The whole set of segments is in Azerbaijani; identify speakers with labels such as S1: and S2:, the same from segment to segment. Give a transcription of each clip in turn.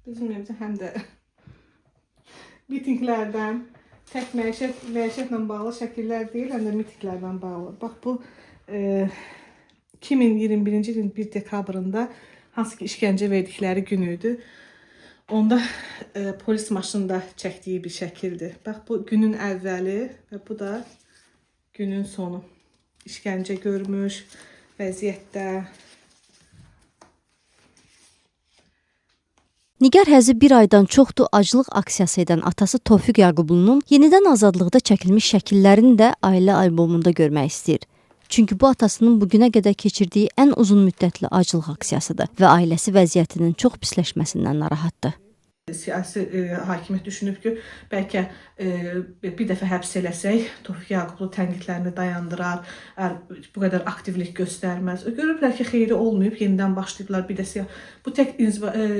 S1: Bizim evdə həm də mitinglərdən, tək məişətlə bağlı şəkillər deyil, həm də mitinglərdən bağlı. Bax, bu 2021-ci ilin 1 dekabrında hansı ki işgəncə verdikləri gün idi. Onda polis maşında çəkdiyi bir şəkildir. Bax, bu günün əvvəli və bu da günün sonu. İşgəncə görmüş vəziyyətdə.
S2: Nigar Həzi bir aydan çoxdur aclıq aksiyası edən atası Tofiq Yaqublunun yenidən azadlıqda çəkilmiş şəkillərini də ailə albomunda görmək istəyir. Çünki bu atasının bugünə qədər keçirdiyi ən uzun müddətli aclıq aksiyasıdır və ailəsi vəziyyətinin çox pisləşməsindən narahatdır.
S1: Siyasi hakimiyyət düşünüb ki, bəlkə bir dəfə həbs eləsək, Tofiq Yaqublu tənqidlərini dayandırar, bu qədər aktivlik göstərməz. Görüblər ki, xeyri olmayıb, yenidən başlayıblar. Bir də bu tək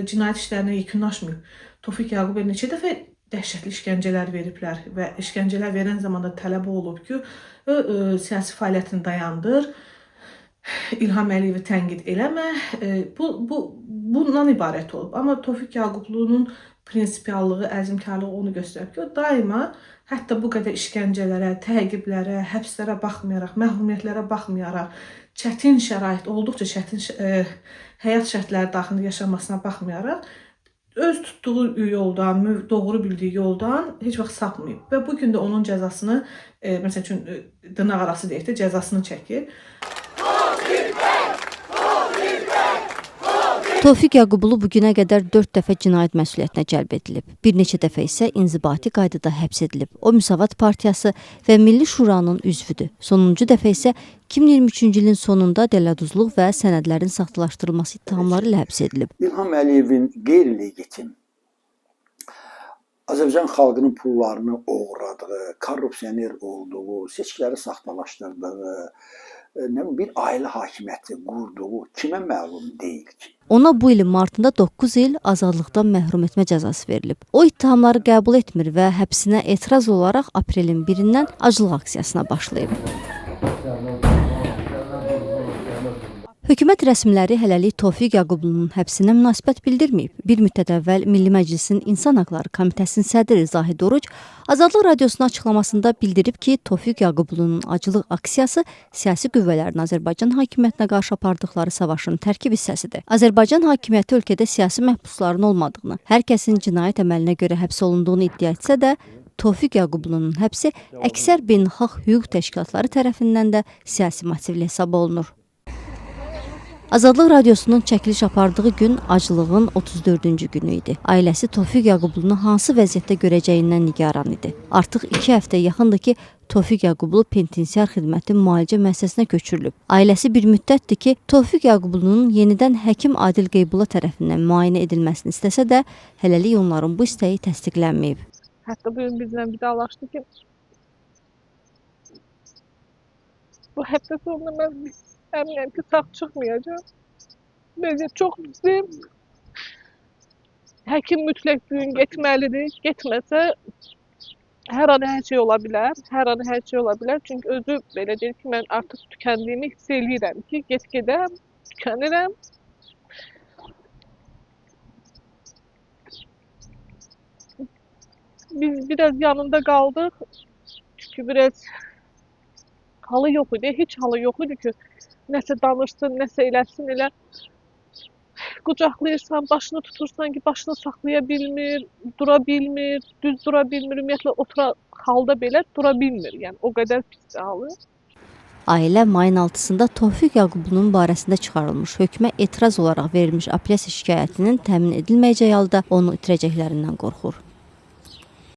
S1: cinayət işlərinə yekunlaşmayıb. Tofiq Yaqublu neçə dəfə dəhşətli işgəncələr veriblər və işgəncələr verən zamanda tələb olub ki, siyasi fəaliyyətini dayandır, İlham Əliyevi tənqid eləmə. Bundan ibarət olub. Amma Tofiq Yaqublunun prinsipiallığı, əzmkarlığı onu göstərib ki, o daima hətta bu qədər işgəncələrə, təqiblərə, həbslərə baxmayaraq, məhrumiyyətlərə baxmayaraq, çətin şərait, olduqca çətin həyat şərtləri daxilində yaşamasına baxmayaraq, öz tutduğu yoldan, doğru bildiyi yoldan heç vaxt sapmayıb. Və bugün də onun cəzasını, məsəl üçün, dırnaq arası deyək də, cəzasını çəkir.
S2: Tofiq Yaqublu bugünə qədər 4 dəfə cinayət məsuliyyətinə cəlb edilib. Bir neçə dəfə isə inzibati qaydada həbs edilib. O, Müsavat Partiyası və Milli Şuranın üzvüdür. Sonuncu dəfə isə 2023-cü ilin sonunda dələduzluq və sənədlərin saxtalaşdırılması ittihamları ilə həbs edilib.
S3: İlham Əliyevin qeyri-legitim, Azərbaycan xalqının pullarını oğradığı, korrupsioner olduğu, seçkiləri saxtalaşdırdığı, bir ailə hakimiyyəti qurduğu kimə məlum deyil ki?
S2: Ona bu ilin martında 9 il azadlıqdan məhrum etmə cəzası verilib. O ittihamları qəbul etmir və həbsinə etiraz olaraq aprelin 1-dən aclıq aksiyasına başlayıb. Hökumət rəsmiləri hələlik Tofiq Yaqublunun həbsinə münasibət bildirməyib. Bir müddət əvvəl Milli Məclisin İnsan Haqları Komitəsinin sədri Zahid Oruc Azadlıq Radiosunun açıqlamasında bildirib ki, Tofiq Yaqublunun aclıq aksiyası siyasi qüvvələrin Azərbaycan hakimiyyətinə qarşı apardıqları savaşın tərkib hissəsidir. Azərbaycan hakimiyyəti ölkədə siyasi məhbusların olmadığını, hər kəsin cinayət əməlinə görə həbs olunduğunu iddia etsə də, Tofiq Yaqublunun həbsi əksər beynəlxalq hüquq təşkilatları tərəfindən də siyasi motivli hesab olunur. Azadlıq Radiosunun çəkiliş apardığı gün aclığın 34-cü günü idi. Ailəsi Tofiq Yaqublunu hansı vəziyyətdə görəcəyindən nigaran idi. Artıq 2 həftə yaxındır ki, Tofiq Yaqublu penitensiar xidmətin müalicə müəssisəsinə köçürülüb. Ailəsi bir müddətdir ki, Tofiq Yaqublunun yenidən həkim Adil Qeybulla tərəfindən müayinə edilməsini istəsə də, hələlik onların bu istəyi təsdiqlənməyib.
S4: Hətta bugün bizlə vidalaşdı ki, bu həftə sonunda mən əminəm ki, sağ çıxmayacaq. Vəziyyət çox pisdir. Həkim mütləq bugün getməlidir. Getməsə, hər an hər şey ola bilər. Hər an hər şey ola bilər. Çünki özü belə deyir ki, mən artıq tükəndiyimi hiss eləyirəm ki, get-gedəm, tükənirəm. Biz biraz yanında qaldıq. Çünki biraz halı yox idi. Heç halı yox idi ki, nəsə danışsın, nəsə eləsin, elə qucaqlayırsan, başını tutursan ki, başını saxlaya bilmir, dura bilmir, düz dura bilmir, ümumiyyətlə otura halda belə dura bilmir. Yəni o qədər pis halı.
S2: Ailə mayın 6-sında Tofiq Yaqublunun barəsində çıxarılmış hökmə etiraz olaraq verilmiş apellyasiya şikayətinin təmin edilməyəcəyi halda onu itirəcəklərindən qorxur.